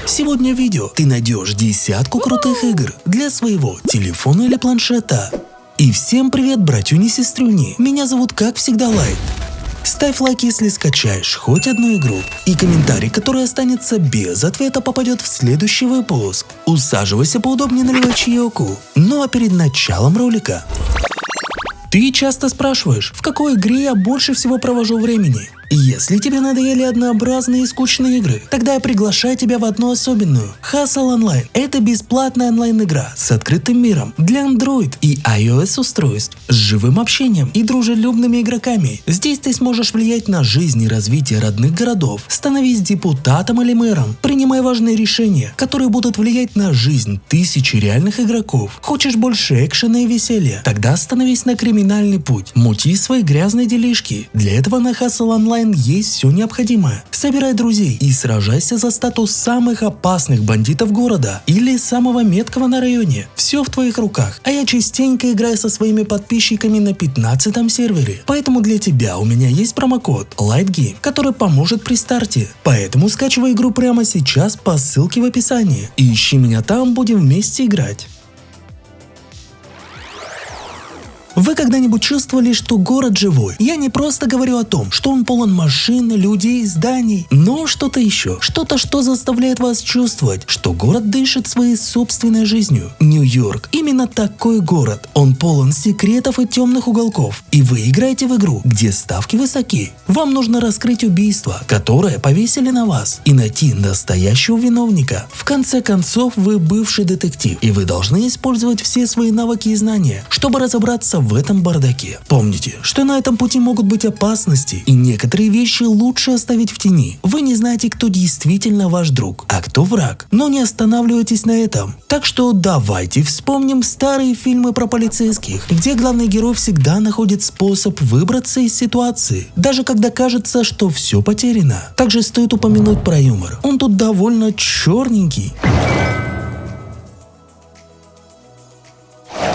Сегодня в видео ты найдешь десятку крутых игр для своего телефона или планшета. И всем привет, братюни и сестрюни, меня зовут как всегда Лайт. Ставь лайк, если скачаешь хоть одну игру, и комментарий, который останется без ответа, попадет в следующий выпуск. Усаживайся поудобнее, наливай чаёку. Ну а перед началом ролика. Ты часто спрашиваешь, в какой игре я больше всего провожу времени. Если тебе надоели однообразные и скучные игры, тогда я приглашаю тебя в одну особенную – Hustle Online. Это бесплатная онлайн-игра с открытым миром для Android и iOS устройств, с живым общением и дружелюбными игроками. Здесь ты сможешь влиять на жизнь и развитие родных городов, становись депутатом или мэром, принимай важные решения, которые будут влиять на жизнь тысячи реальных игроков. Хочешь больше экшена и веселья? Тогда становись на криминальный путь, мути свои грязные делишки. Для этого на Hustle Online есть все необходимое. Собирай друзей и сражайся за статус самых опасных бандитов города или самого меткого на районе. Все в твоих руках. А я частенько играю со своими подписчиками на 15-м сервере. Поэтому для тебя у меня есть промокод LightGame, который поможет при старте. Поэтому скачивай игру прямо сейчас по ссылке в описании. И ищи меня там, будем вместе играть. Вы когда-нибудь чувствовали, что город живой? Я не просто говорю о том, что он полон машин, людей, зданий, но что-то еще. Что-то, что заставляет вас чувствовать, что город дышит своей собственной жизнью. Нью-Йорк – именно такой город. Он полон секретов и темных уголков. И вы играете в игру, где ставки высоки. Вам нужно раскрыть убийство, которое повесили на вас, и найти настоящего виновника. В конце концов, вы бывший детектив, и вы должны использовать все свои навыки и знания, чтобы разобраться в этом бардаке. Помните, что на этом пути могут быть опасности, и некоторые вещи лучше оставить в тени. Вы не знаете, кто действительно ваш друг, а кто враг, но не останавливайтесь на этом. Так что давайте вспомним старые фильмы про полицейских, где главный герой всегда находит способ выбраться из ситуации, даже когда кажется, что все потеряно. Также стоит упомянуть про юмор. Он тут довольно черненький.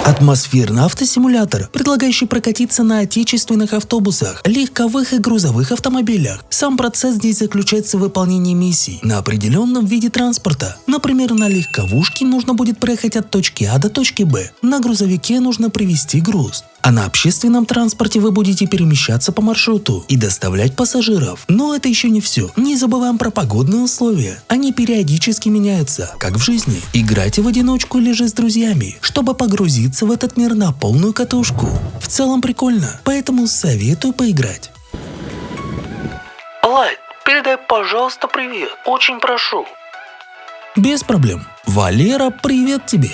Атмосферный автосимулятор, предлагающий прокатиться на отечественных автобусах, легковых и грузовых автомобилях. Сам процесс здесь заключается в выполнении миссий на определенном виде транспорта. Например, на легковушке нужно будет проехать от точки А до точки Б, на грузовике нужно привезти груз. А на общественном транспорте вы будете перемещаться по маршруту и доставлять пассажиров. Но это еще не все. Не забываем про погодные условия. Они периодически меняются, как в жизни. Играйте в одиночку или же с друзьями, чтобы погрузиться в этот мир на полную катушку. В целом прикольно, поэтому советую поиграть. Лайт, передай, пожалуйста, привет. Очень прошу. Без проблем. Валера, привет тебе.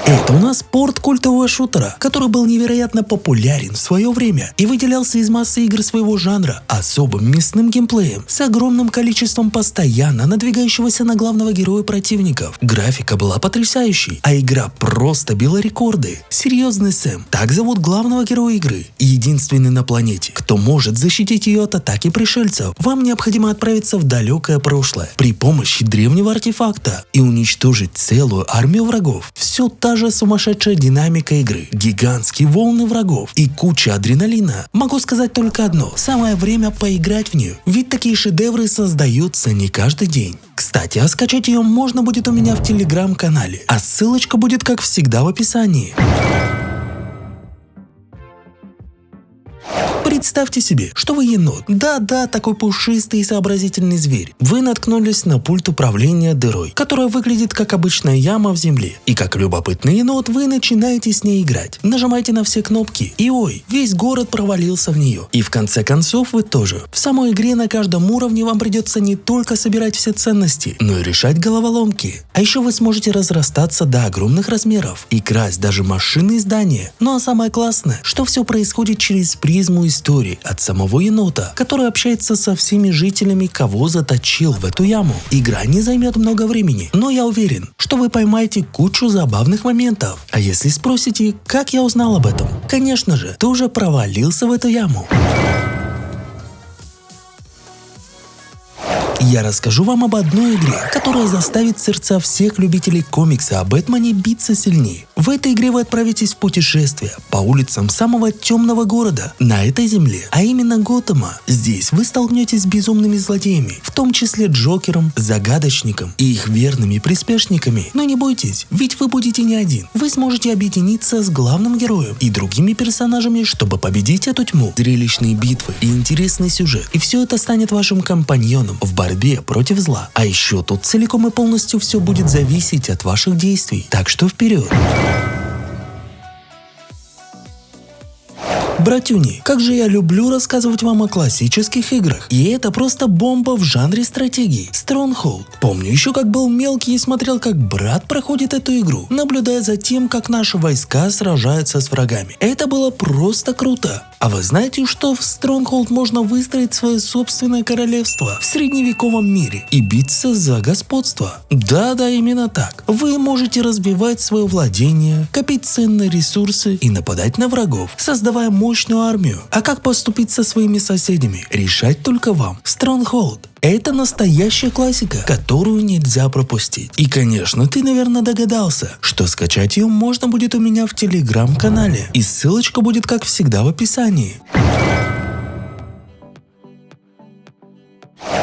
Это у нас порт культового шутера, который был невероятно популярен в свое время и выделялся из массы игр своего жанра особым мясным геймплеем с огромным количеством постоянно надвигающегося на главного героя противников. Графика была потрясающей, а игра просто била рекорды. Серьезный Сэм, так зовут главного героя игры, и единственный на планете, кто может защитить ее от атаки пришельцев. Вам необходимо отправиться в далекое прошлое при помощи древнего артефакта и уничтожить целую армию врагов. Все та же сумасшедшая динамика игры, гигантские волны врагов и куча адреналина. Могу сказать только одно: самое время поиграть в нее, ведь такие шедевры создаются не каждый день. Кстати, а скачать ее можно будет у меня в телеграм-канале, а ссылочка будет как всегда в описании. Представьте себе, что вы енот. Да-да, такой пушистый и сообразительный зверь. Вы наткнулись на пульт управления дырой, которая выглядит как обычная яма в земле. И как любопытный енот, вы начинаете с ней играть. Нажимаете на все кнопки, и ой, весь город провалился в нее. И в конце концов вы тоже. В самой игре на каждом уровне вам придется не только собирать все ценности, но и решать головоломки. А еще вы сможете разрастаться до огромных размеров и красть даже машины и здания. Ну а самое классное, что все происходит через призму истории от самого енота, который общается со всеми жителями, кого заточил в эту яму. Игра не займет много времени, но я уверен, что вы поймаете кучу забавных моментов. А если спросите, как я узнал об этом? Конечно же, ты уже провалился в эту яму. Я расскажу вам об одной игре, которая заставит сердца всех любителей комикса о Бэтмене биться сильнее. В этой игре вы отправитесь в путешествие по улицам самого темного города на этой земле, а именно Готэма. Здесь вы столкнетесь с безумными злодеями, в том числе Джокером, Загадочником и их верными приспешниками. Но не бойтесь, ведь вы будете не один. Вы сможете объединиться с главным героем и другими персонажами, чтобы победить эту тьму. Зрелищные битвы и интересный сюжет. И все это станет вашим компаньоном в борьбе против зла. А еще тут целиком и полностью все будет зависеть от ваших действий. Так что вперед! Братюни, как же я люблю рассказывать вам о классических играх. И это просто бомба в жанре стратегии. Stronghold. Помню еще как был мелкий и смотрел, как брат проходит эту игру, наблюдая за тем, как наши войска сражаются с врагами. Это было просто круто. А вы знаете, что в Stronghold можно выстроить свое собственное королевство в средневековом мире и биться за господство? Да, именно так. Вы можете разбивать свое владение, копить ценные ресурсы и нападать на врагов, создавая мощную армию. А как поступить со своими соседями? Решать только вам. Stronghold. Это настоящая классика, которую нельзя пропустить. И, конечно, ты, наверное, догадался, что скачать ее можно будет у меня в телеграм-канале. И ссылочка будет, как всегда, в описании.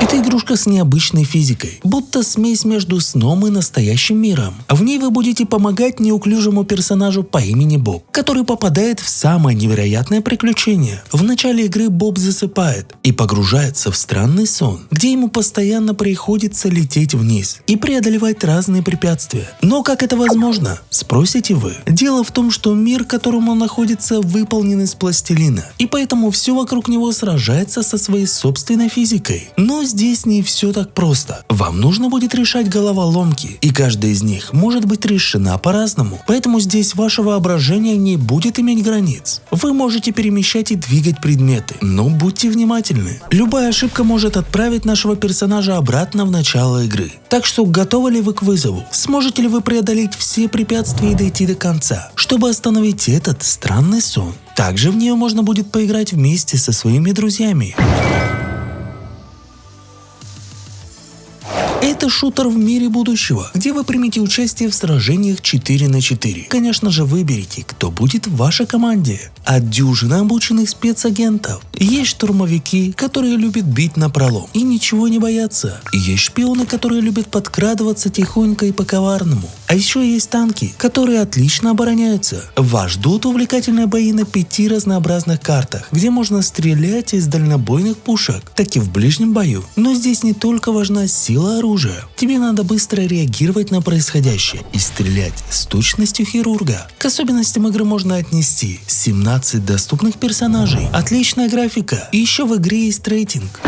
Это игрушка с необычной физикой, будто смесь между сном и настоящим миром. В ней вы будете помогать неуклюжему персонажу по имени Боб, который попадает в самое невероятное приключение. В начале игры Боб засыпает и погружается в странный сон, где ему постоянно приходится лететь вниз и преодолевать разные препятствия. Но как это возможно? Спросите вы. Дело в том, что мир, в котором он находится, выполнен из пластилина, и поэтому все вокруг него сражается со своей собственной физикой. Но здесь не все так просто. Вам нужно будет решать головоломки, и каждая из них может быть решена по-разному. Поэтому здесь ваше воображение не будет иметь границ. Вы можете перемещать и двигать предметы, но будьте внимательны. Любая ошибка может отправить нашего персонажа обратно в начало игры. Так что готовы ли вы к вызову? Сможете ли вы преодолеть все препятствия и дойти до конца, чтобы остановить этот странный сон? Также в нее можно будет поиграть вместе со своими друзьями. Это шутер в мире будущего, где вы примете участие в сражениях 4 на 4. Конечно же, выберите, кто будет в вашей команде. От дюжины обученных спецагентов. Есть штурмовики, которые любят бить напролом и ничего не боятся. Есть шпионы, которые любят подкрадываться тихонько и по-коварному. А еще есть танки, которые отлично обороняются. Вас ждут увлекательные бои на 5 разнообразных картах, где можно стрелять из дальнобойных пушек, так и в ближнем бою. Но здесь не только важна сила оружия. Тебе надо быстро реагировать на происходящее и стрелять с точностью хирурга. К особенностям игры можно отнести 17 доступных персонажей, отличная графика, и еще в игре есть рейтинг.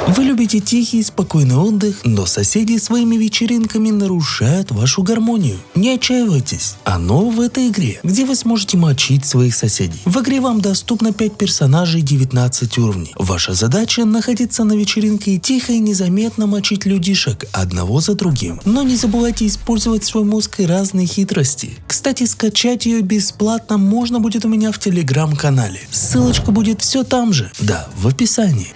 Вы любите тихий и спокойный отдых, но соседи своими вечеринками нарушают вашу гармонию. Не отчаивайтесь, оно в этой игре, где вы сможете мочить своих соседей. В игре вам доступно 5 персонажей, 19 уровней. Ваша задача — находиться на вечеринке и тихо и незаметно мочить людишек одного за другим. Но не забывайте использовать свой мозг и разные хитрости. Кстати, скачать ее бесплатно можно будет у меня в телеграм-канале. Ссылочка будет все там же, да, в описании.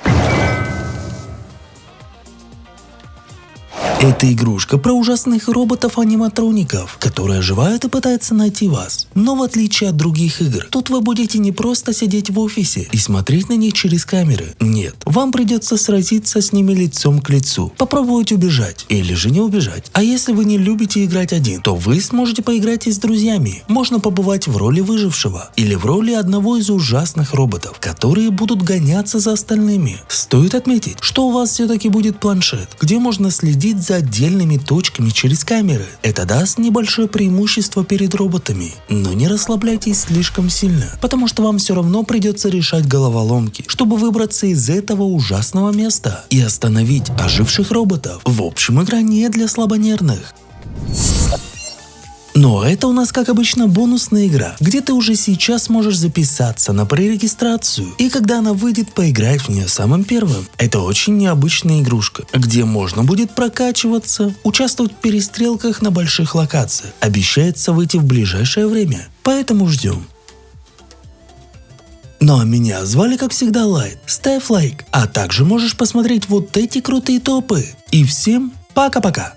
Это игрушка про ужасных роботов-аниматроников, которые оживают и пытаются найти вас. Но в отличие от других игр, тут вы будете не просто сидеть в офисе и смотреть на них через камеры. Нет, вам придется сразиться с ними лицом к лицу, попробовать убежать или же не убежать. А если вы не любите играть один, то вы сможете поиграть и с друзьями. Можно побывать в роли выжившего или в роли одного из ужасных роботов, которые будут гоняться за остальными. Стоит отметить, что у вас все-таки будет планшет, где можно следить за отдельными точками через камеры. Это даст небольшое преимущество перед роботами. Но не расслабляйтесь слишком сильно, потому что вам все равно придется решать головоломки, чтобы выбраться из этого ужасного места и остановить оживших роботов. В общем, игра не для слабонервных. Но это у нас, как обычно, бонусная игра, где ты уже сейчас можешь записаться на пререгистрацию, и когда она выйдет, поиграть в нее самым первым. Это очень необычная игрушка, где можно будет прокачиваться, участвовать в перестрелках на больших локациях. Обещается выйти в ближайшее время, поэтому ждем. Ну а меня звали, как всегда, Light. Ставь лайк, а также можешь посмотреть вот эти крутые топы. И всем пока-пока!